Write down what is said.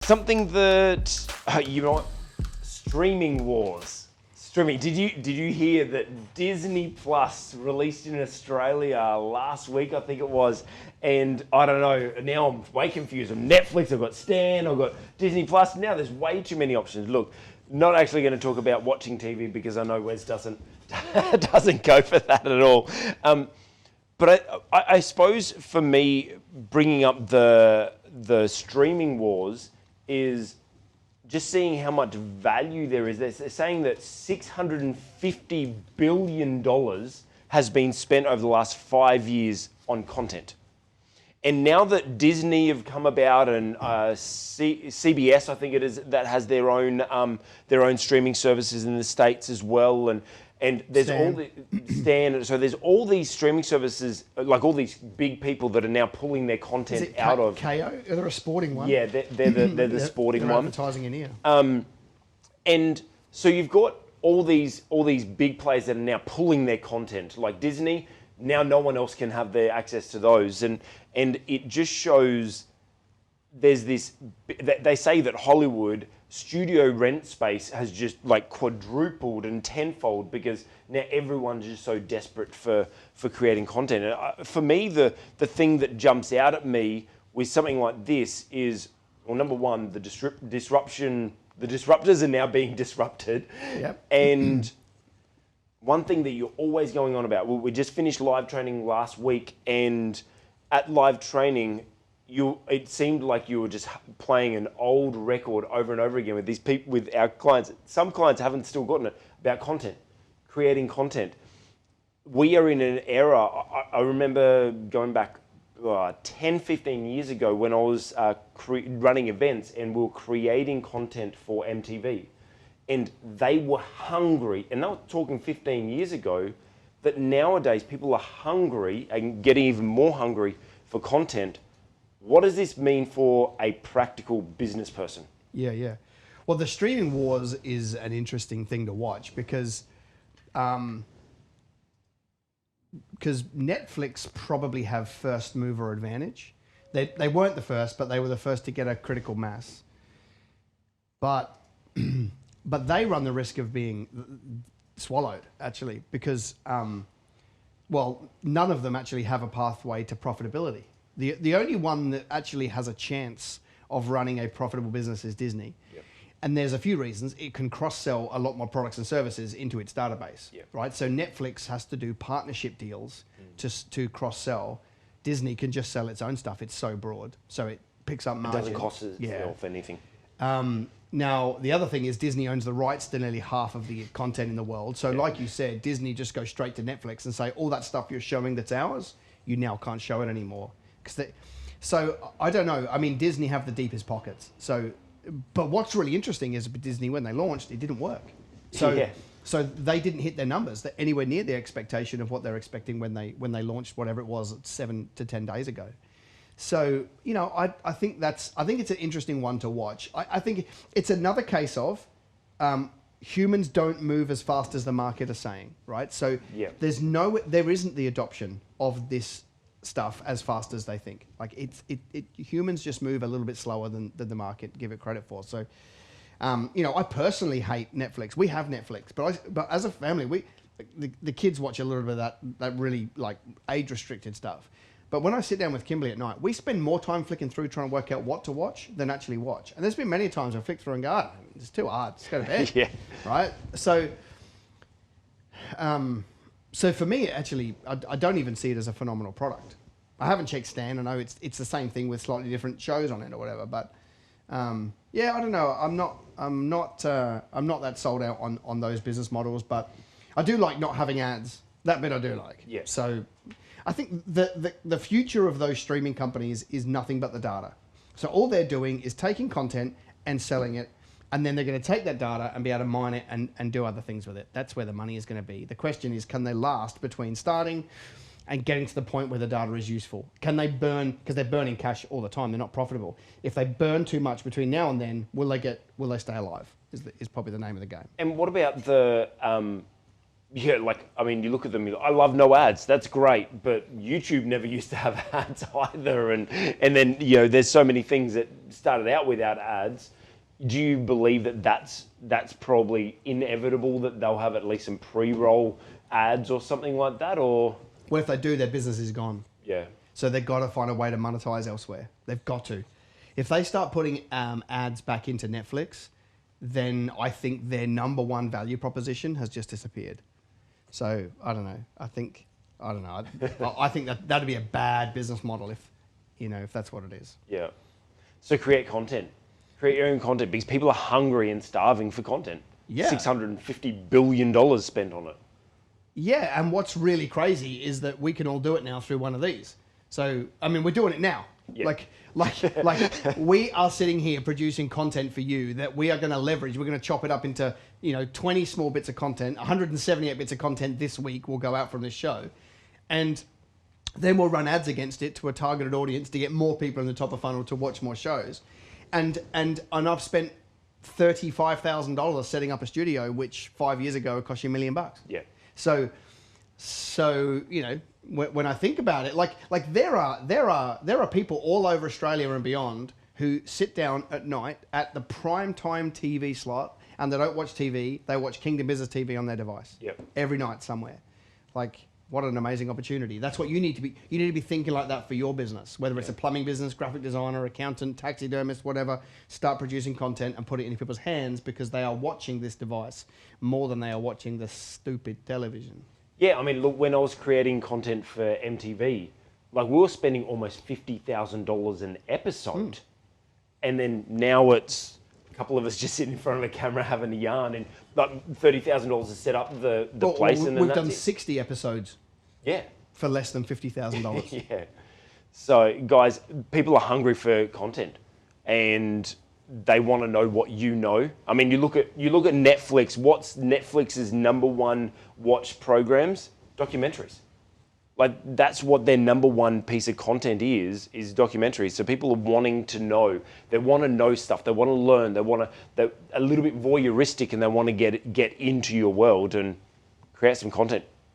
something that you know what? Streaming wars. Streaming. Did you hear that Disney Plus released in Australia last week? I think it was. And I don't know. Now I'm way confused. I'm Netflix. I've got Stan. I've got Disney Plus. Now there's way too many options. Look, not actually going to talk about watching TV because I know Wez doesn't go for that at all. But I suppose for me, bringing up the streaming wars is just seeing how much value there is. They're saying that $650 billion has been spent over the last 5 years on content. And now that Disney have come about and CBS, I think it is, that has their own streaming services in the States as well, and there's Stan. So there's all these streaming services, like all these big people that are now pulling their content out of KO. They're a sporting one. Yeah, they're the sporting one. Advertising in here. And so you've got all these big players that are now pulling their content, like Disney. Now no one else can have their access to those, and it just shows there's this. They say that Hollywood studio rent space has just like quadrupled and tenfold because now everyone's just so desperate for creating content. And for me, the thing that jumps out at me with something like this is, well, number one, the disruption. The disruptors are now being disrupted, Yep. And one thing that you're always going on about, we just finished live training last week, and at live training, it seemed like you were just playing an old record over and over again with these people, with our clients. Some clients haven't still gotten it, about content, creating content. We are in an era, I remember going back 10, 15 years ago when I was running events and we were creating content for MTV. And they were hungry, and I'm talking 15 years ago, that nowadays people are hungry and getting even more hungry for content. What does this mean for a practical business person? Yeah. Well, the streaming wars is an interesting thing to watch because Netflix probably have first mover advantage. They weren't the first, but they were the first to get a critical mass. But they run the risk of being swallowed, actually, because, none of them actually have a pathway to profitability. The only one that actually has a chance of running a profitable business is Disney. Yep. And there's a few reasons. It can cross-sell a lot more products and services into its database, Yep. right? So Netflix has to do partnership deals to cross-sell. Disney can just sell its own stuff. It's so broad. So it picks up margin. It doesn't cost itself anything. Now, the other thing is Disney owns the rights to nearly half of the content in the world. So like you said, Disney just goes straight to Netflix and say, all that stuff you're showing that's ours, you now can't show it anymore. So I don't know. I mean, Disney have the deepest pockets. So, but what's really interesting is Disney, when they launched, it didn't work. So they didn't hit their numbers anywhere near their expectation of what they're expecting when they launched whatever it was 7 to 10 days ago. So, you know, I think it's an interesting one to watch. I think it's another case of humans don't move as fast as the market are saying, right? So there isn't the adoption of this stuff as fast as they think. Like humans just move a little bit slower than the market give it credit for. So, you know, I personally hate Netflix. We have Netflix, but as a family, the kids watch a little bit of that really like age restricted stuff. But when I sit down with Kimberly at night, we spend more time flicking through trying to work out what to watch than actually watch. And there's been many times I flick through and go, it's too hard, let's go to bed. Yeah. Right? So for me, actually, I don't even see it as a phenomenal product. I haven't checked Stan. I know it's the same thing with slightly different shows on it or whatever. But yeah, I don't know. I'm not that sold out on those business models. But I do like not having ads. That bit I do like. Yeah. So I think the future of those streaming companies is nothing but the data. So all they're doing is taking content and selling it, and then they're going to take that data and be able to mine it and do other things with it. That's where the money is going to be. The question is, can they last between starting and getting to the point where the data is useful? Can they burn, because they're burning cash all the time, they're not profitable. If they burn too much between now and then, will they stay alive is probably the name of the game. And what about the Yeah, like, I mean, you look at them, you're like, I love no ads. That's great. But YouTube never used to have ads either. And then, there's so many things that started out without ads. Do you believe that that's probably inevitable, that they'll have at least some pre-roll ads or something like that? Or Well, if they do, their business is gone. yeah, So they've got to find a way to monetize elsewhere. They've got to. If they start putting ads back into Netflix, then I think their number one value proposition has just disappeared. So I don't know. I think that'd be a bad business model if that's what it is. yeah. So create content. Create your own content, because people are hungry and starving for content. Yeah. $650 billion spent on it. Yeah, and what's really crazy is that we can all do it now through one of these. So, I mean, we're doing it now. Yeah. Like we are sitting here producing content for you that we are going to leverage. We're going to chop it up into, 20 small bits of content, 178 bits of content this week will go out from this show. And then we'll run ads against it to a targeted audience to get more people in the top of funnel to watch more shows. And I've spent $35,000 setting up a studio, which 5 years ago cost you $1 million. Yeah. So when I think about it, like there are people all over Australia and beyond who sit down at night at the prime time TV slot, and they don't watch TV. They watch Kingdom Business TV on their device. Yep. Every night somewhere. Like, what an amazing opportunity. That's what you need to be. You need to be thinking like that for your business, whether it's a plumbing business, graphic designer, accountant, taxidermist, whatever. Start producing content and put it in people's hands, because they are watching this device more than they are watching the stupid television. Yeah, I mean, look, when I was creating content for MTV, like, we were spending almost $50,000 an episode. And then now it's a couple of us just sitting in front of a camera having a yarn, and like $30,000 to set up the place. And then we've done that's it. 60 episodes Yeah. for less than $50,000. Yeah. So, guys, people are hungry for content, and they want to know what you know. I mean, you look at Netflix. What's Netflix's number one watched programs? Documentaries. Like, that's what their number one piece of content is documentaries. So people are wanting to know. They want to know stuff. They want to learn. They're a little bit voyeuristic, and they want to get into your world and create some content.